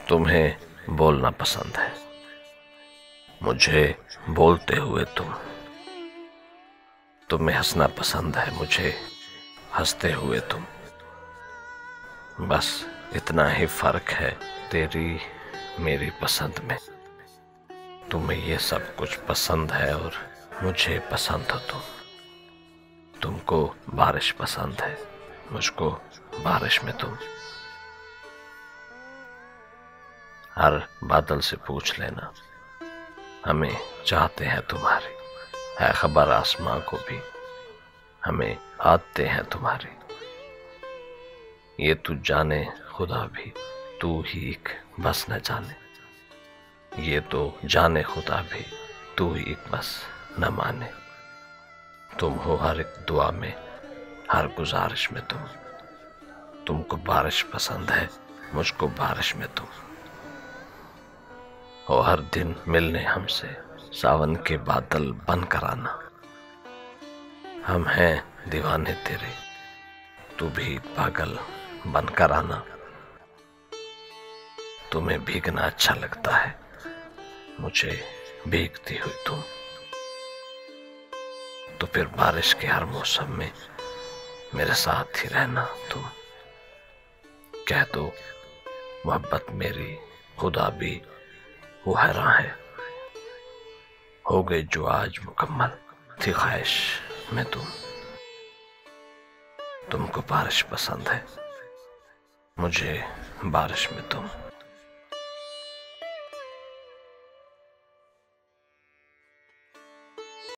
तुम्हें बोलना पसंद है, मुझे बोलते हुए तुम्हें हंसना पसंद है, मुझे हंसते हुए तुम। बस इतना ही फर्क है तेरी मेरी पसंद में। तुम्हें ये सब कुछ पसंद है और मुझे पसंद हो तुम। तुमको बारिश पसंद है, मुझको बारिश में तुम। हर बादल से पूछ लेना, हमें चाहते हैं तुम्हारी। है खबर आसमां को भी, हमें आते हैं तुम्हारी। ये तू जाने खुदा भी, तू ही एक बस न जाने। ये तो जाने खुदा भी, तू ही एक बस न माने। तुम हो हर एक दुआ में, हर गुजारिश में तुम। तुमको बारिश पसंद है, मुझको बारिश में तुम। हो हर दिन मिलने हमसे, सावन के बादल बन कर आना। हम हैं दीवाने तेरे, तू भी पागल बन कर आना। तुम्हें भीगना अच्छा लगता है, मुझे भीगती हुई तुम। तो फिर बारिश के हर मौसम में मेरे साथ ही रहना तुम। कह दो मोहब्बत मेरी खुदा भी वो हैरान है। हो गई जो आज मुकम्मल थी ख्वाहिश में तुम। तुमको बारिश पसंद है, मुझे बारिश में तुम।